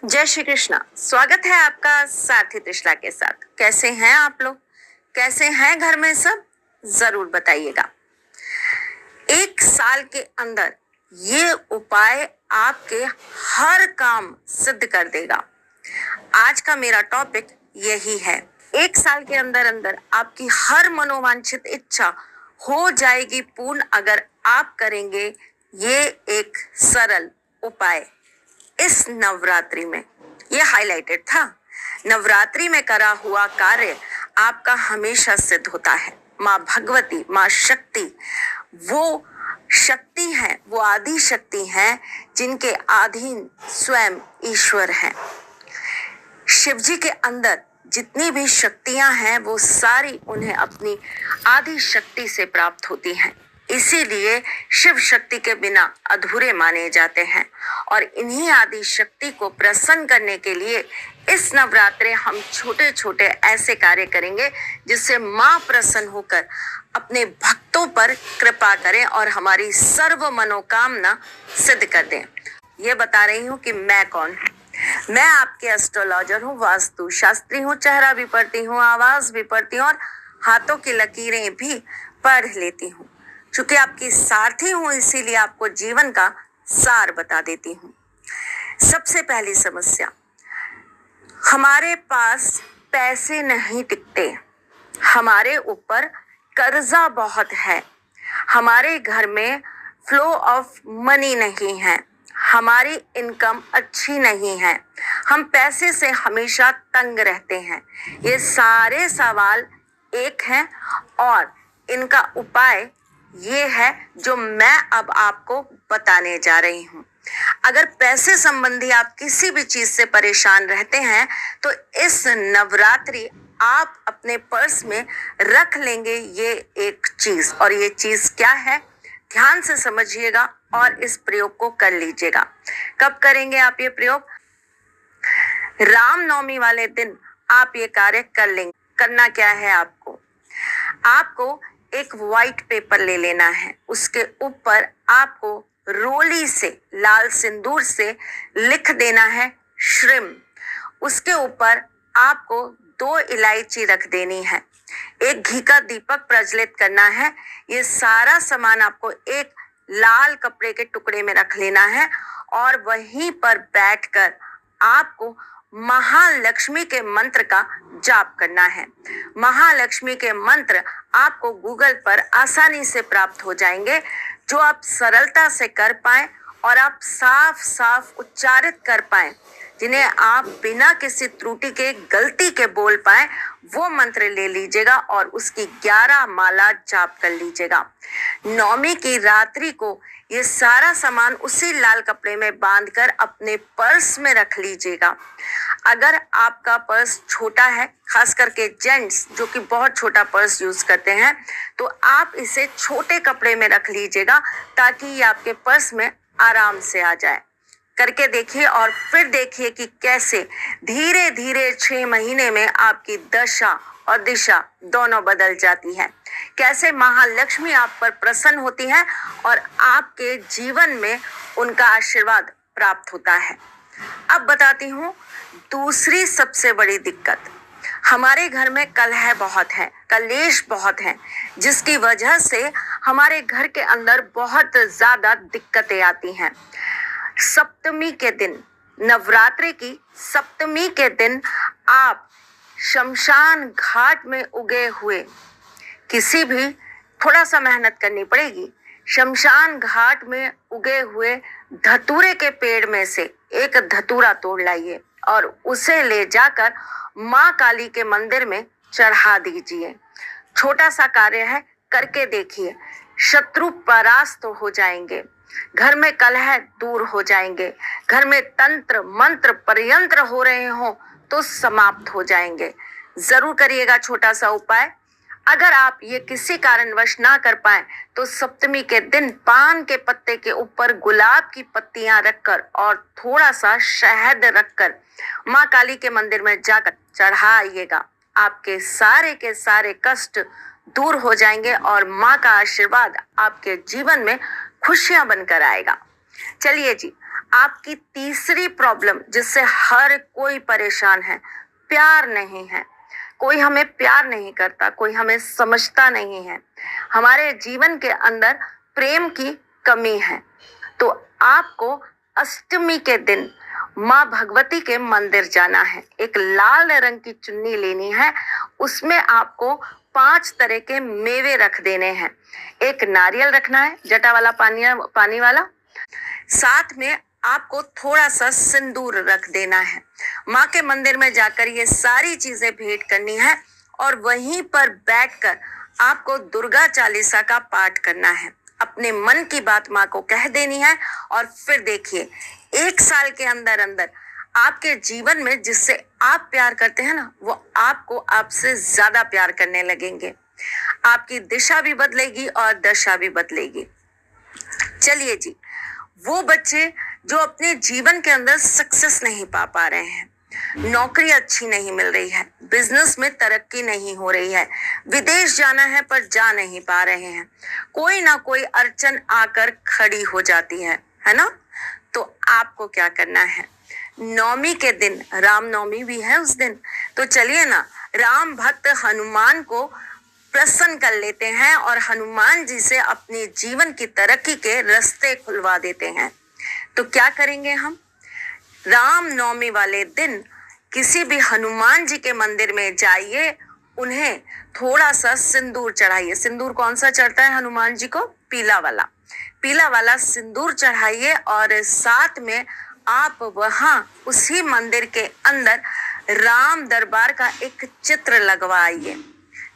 जय श्री कृष्णा। स्वागत है आपका साथी त्रिशला के साथ। कैसे हैं आप लोग? कैसे हैं घर में सब? जरूर बताइएगा। 1 साल के अंदर ये उपाय आपके हर काम सिद्ध कर देगा। आज का मेरा टॉपिक यही है। 1 साल के अंदर अंदर आपकी हर मनोवांछित इच्छा हो जाएगी पूर्ण, अगर आप करेंगे ये एक सरल उपाय। इस नवरात्रि में ये हाईलाइटेड था। नवरात्रि में करा हुआ कार्य आपका हमेशा सिद्ध होता है। माँ भगवती, माँ शक्ति, वो शक्ति है, वो आदि शक्ति है जिनके अधीन स्वयं ईश्वर है। शिव जी के अंदर जितनी भी शक्तियां हैं वो सारी उन्हें अपनी आदि शक्ति से प्राप्त होती हैं। इसीलिए शिव शक्ति के बिना अधूरे माने जाते हैं। और इन्हीं आदि शक्ति को प्रसन्न करने के लिए इस नवरात्रे हम छोटे छोटे ऐसे कार्य करेंगे जिससे माँ प्रसन्न होकर अपने भक्तों पर कृपा करें और हमारी सर्व मनोकामना सिद्ध कर दें। ये बता रही हूँ कि मैं कौन हूँ। मैं आपके एस्ट्रोलॉजर हूँ, वास्तु शास्त्री हूँ, चेहरा भी पढ़ती हूँ, आवाज भी पढ़ती हूँ और हाथों की लकीरें भी पढ़ लेती हूँ। चूंकि आपकी सारथी हूँ इसीलिए आपको जीवन का सार बता देती हूँ। सबसे पहली समस्या, हमारे पास पैसे नहीं टिकते, हमारे ऊपर कर्जा बहुत है, हमारे घर में फ्लो ऑफ मनी नहीं है, हमारी इनकम अच्छी नहीं है, हम पैसे से हमेशा तंग रहते हैं। ये सारे सवाल एक हैं और इनका उपाय ये है जो मैं अब आपको बताने जा रही हूँ। अगर पैसे संबंधी आप किसी भी चीज से परेशान रहते हैं तो इस नवरात्रि आप अपने पर्स में रख लेंगे ये एक चीज। और ये चीज क्या है, ध्यान से समझिएगा और इस प्रयोग को कर लीजिएगा। कब करेंगे आप ये प्रयोग? रामनवमी वाले दिन आप ये कार्य कर लेंगे। करना क्या है आपको एक व्हाइट पेपर ले लेना है, उसके ऊपर आपको रोली से, लाल सिंदूर से लिख देना है श्रीम। उसके ऊपर आपको 2 इलायची रख देनी है, एक घी का दीपक प्रज्वलित करना है। ये सारा सामान आपको एक लाल कपड़े के टुकड़े में रख लेना है और वहीं पर बैठकर आपको महालक्ष्मी के मंत्र का जाप करना है। महालक्ष्मी के मंत्र आपको गूगल पर आसानी से प्राप्त हो जाएंगे, जो आप सरलता से कर पाएं और आप साफ साफ उच्चारित कर पाएं, जिन्हें आप बिना किसी त्रुटि के, गलती के बोल पाएं। वो मंत्र ले लीजिएगा और उसकी 11 माला जाप कर लीजिएगा। नवमी की रात्रि को ये सारा सामान उसी लाल कपड़े में बांधकर अपने पर्स में रख लीजिएगा। अगर आपका पर्स छोटा है, खास करके जेंट्स जो कि बहुत छोटा पर्स यूज करते हैं, तो आप इसे छोटे कपड़े में रख लीजिएगा ताकि ये आपके पर्स में आराम से आ जाए। करके देखिए और फिर देखिए कि कैसे धीरे धीरे 6 महीने में आपकी दशा और दिशा दोनों बदल जाती है, कैसे महालक्ष्मी आप पर प्रसन्न होती है और आपके जीवन में उनका आशीर्वाद प्राप्त होता है। अब बताती हूँ दूसरी सबसे बड़ी दिक्कत। हमारे घर में कलह बहुत है, कलेश बहुत है, जिसकी वजह से हमारे घर के अंदर बहुत ज्यादा दिक्कतें आती हैं। सप्तमी के दिन, नवरात्रि की सप्तमी के दिन आप शमशान घाट में उगे हुए, किसी भी, थोड़ा सा मेहनत करनी पड़ेगी, शमशान घाट में उगे हुए धतूरे के पेड़ में से एक धतूरा तोड़ लाइए और उसे ले जाकर माँ काली के मंदिर में चढ़ा दीजिए। छोटा सा कार्य है, करके देखिए, शत्रु परास्त हो जाएंगे, घर में कलह दूर हो जाएंगे, घर में तंत्र मंत्र परयंत्र हो रहे हो तो समाप्त हो जाएंगे। जरूर करिएगा छोटा सा उपाय। अगर आप ये किसी कारणवश ना कर पाए तो सप्तमी के दिन पान के पत्ते के ऊपर गुलाब की पत्तियां रखकर और थोड़ा सा शहद रखकर माँ काली के मंदिर में जाकर चढ़ाइएगा। आपके सारे के सारे कष्ट दूर हो जाएंगे और माँ का आशीर्वाद आपके जीवन में खुशियां बनकर आएगा। चलिए जी, आपकी तीसरी प्रॉब्लम जिससे हर कोई परेशान है, प्यार नहीं है। कोई हमें प्यार नहीं करता, कोई हमें समझता नहीं है, हमारे जीवन के अंदर प्रेम की कमी है। तो आपको अष्टमी के दिन माँ भगवती के मंदिर जाना है, एक लाल रंग की चुन्नी लेनी है, उसमें आपको 5 तरह के मेवे रख देने हैं। एक नारियल रखना है, जटा वाला पानी वाला। साथ में आपको थोड़ा सा सिंदूर रख देना है। माँ के मंदिर में जाकर ये सारी चीजें भेंट करनी है और वहीं पर बैठकर आपको दुर्गा चालीसा का पाठ करना है। अपने मन की बात माँ को कह देनी है और फिर देखिए 1 साल के अंदर अंदर आपके जीवन में जिससे आप प्यार करते हैं ना, वो आपको आपसे ज्यादा प्यार करने लगेंगे। आपकी दिशा भी बदलेगी और दशा भी बदलेगी। चलिए जी, वो बच्चे जो अपने जीवन के अंदर सक्सेस नहीं पा रहे हैं, नौकरी अच्छी नहीं मिल रही है, बिजनेस में तरक्की नहीं हो रही है, विदेश जाना है पर जा नहीं पा रहे हैं, कोई ना कोई अड़चन आकर खड़ी हो जाती है ना? तो आपको क्या करना है, नवमी के दिन, रामनवमी भी है उस दिन, तो चलिए ना राम भक्त हनुमान को प्रसन्न कर लेते हैं और हनुमान जी से अपने जीवन की तरक्की के रास्ते खुलवा देते हैं। तो क्या करेंगे हम, रामनवमी वाले दिन किसी भी हनुमान जी के मंदिर में जाइए, उन्हें थोड़ा सा सिंदूर चढ़ाइए। सिंदूर कौन सा चढ़ता है हनुमान जी को? पीला वाला सिंदूर चढ़ाइए और साथ में आप वहां उसी मंदिर के अंदर राम दरबार का एक चित्र लगवाइए।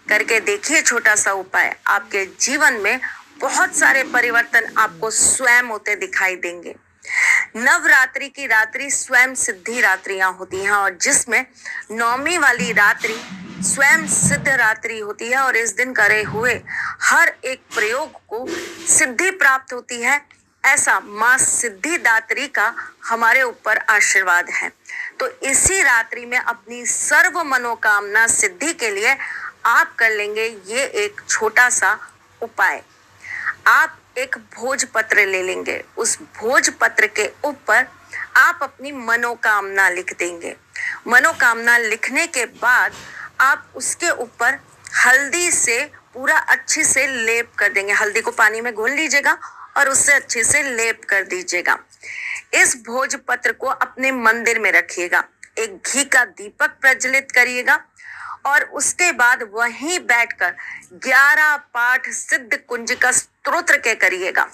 करके देखिए छोटा सा उपाय, आपके जीवन में बहुत सारे परिवर्तन आपको स्वयं होते दिखाई देंगे। नवरात्रि की रात्रि स्वयं सिद्धि रात्रियां होती हैं और जिसमें नौमी वाली रात्रि स्वयं सिद्ध रात्रि होती है और इस दिन करे हुए हर एक प्रयोग को सिद्धि प्राप्त होती है। ऐसा माँ सिद्धिदात्री का हमारे ऊपर आशीर्वाद है। तो इसी रात्रि में अपनी सर्व मनोकामना सिद्धि के लिए आप कर लेंगे ये एक छोटा सा उपाय। आप एक भोजपत्र ले लेंगे, उस भोजपत्र के ऊपर आप अपनी मनोकामना लिख देंगे। मनोकामना लिखने के बाद आप उसके ऊपर हल्दी से पूरा अच्छे से लेप कर देंगे। हल्दी को पानी में घोल लीजिएगा और उससे अच्छे से लेप कर दीजिएगा। इस भोजपत्र को अपने मंदिर में रखिएगा, एक घी का दीपक प्रज्वलित करिएगा और उसके बाद वहीं बैठकर 11 पाठ सिद्ध कुंज का स्तोत्र के करिएगा।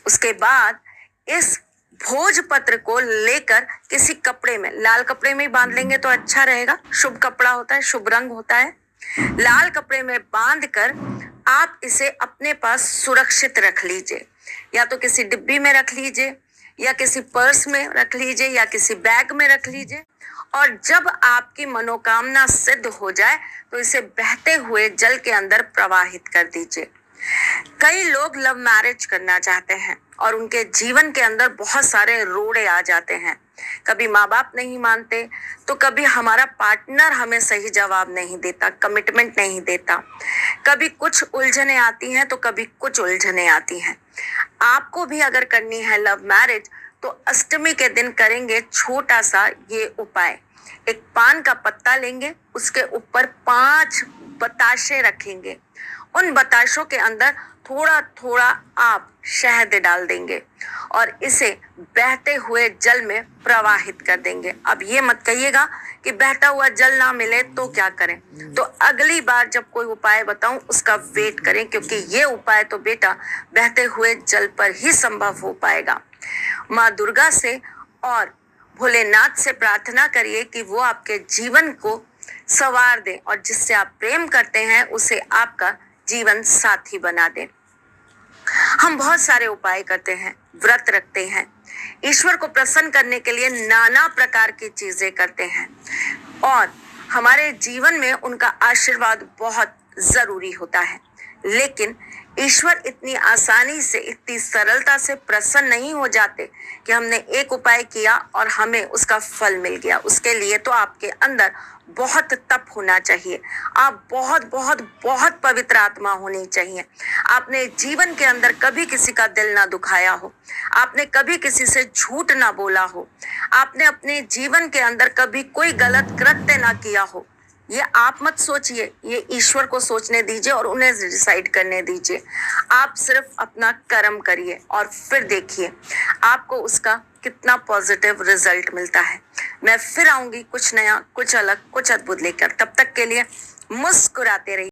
उसके बाद इस भोजपत्र को लेकर किसी कपड़े में, लाल कपड़े में बांध लेंगे तो अच्छा रहेगा, शुभ कपड़ा होता है, शुभ रंग होता है। लाल कपड़े में बांधकर आप इसे अपने पास सुरक्षित रख लीजिए, या तो किसी डिब्बी में रख लीजिए या किसी पर्स में रख लीजिए या किसी बैग में रख लीजिए। और जब आपकी मनोकामना सिद्ध हो जाए तो इसे बहते हुए जल के अंदर प्रवाहित कर दीजिए। कई लोग लव मैरिज करना चाहते हैं और उनके जीवन के अंदर बहुत सारे रोड़े आ जाते हैं। कभी माँ बाप नहीं मानते, तो कभी हमारा पार्टनर हमें सही जवाब नहीं देता, कमिटमेंट नहीं देता, कभी कुछ उलझने आती हैं तो कभी कुछ उलझने आती हैं। आपको भी अगर करनी है लव मैरिज तो अष्टमी के दिन करेंगे छोटा सा ये उपाय। एक पान का पत्ता लेंगे, उसके ऊपर 5 बताशे रखेंगे, उन बताशों के अंदर थोड़ा थोड़ा आप शहद डाल देंगे और इसे बहते हुए जल में प्रवाहित कर देंगे। अब ये मत कहिएगा कि बहता हुआ जल ना मिले तो क्या करें, तो अगली बार जब कोई उपाय बताऊं उसका वेट करें, क्योंकि ये उपाय तो बेटा बहते हुए जल पर ही संभव हो पाएगा। माँ दुर्गा से और भोलेनाथ से प्रार्थना करिए कि वो आपके जीवन को संवार दें और जिससे आप प्रेम करते हैं उसे आपका जीवन साथी बना दें। हम बहुत सारे उपाय करते हैं, व्रत रखते हैं, ईश्वर को प्रसन्न करने के लिए नाना प्रकार की चीजें करते हैं और हमारे जीवन में उनका आशीर्वाद बहुत जरूरी होता है। लेकिन ईश्वर इतनी आसानी से, इतनी सरलता से प्रसन्न नहीं हो जाते कि हमने एक उपाय किया और हमें उसका फल मिल गया। उसके लिए तो आपके अंदर बहुत तप होना चाहिए। आप बहुत बहुत बहुत पवित्र आत्मा होनी चाहिए। आपने जीवन के अंदर कभी किसी का दिल ना दुखाया हो, आपने कभी किसी से झूठ ना बोला हो, आपने अपने जीवन के अंदर कभी कोई गलत कृत्य ना किया हो। ये आप मत सोचिए, ये ईश्वर को सोचने दीजिए और उन्हें डिसाइड करने दीजिए। आप सिर्फ अपना कर्म करिए और फिर देखिए आपको उसका कितना पॉजिटिव रिजल्ट मिलता है। मैं फिर आऊंगी कुछ नया, कुछ अलग, कुछ अद्भुत लेकर। तब तक के लिए मुस्कुराते रहिए।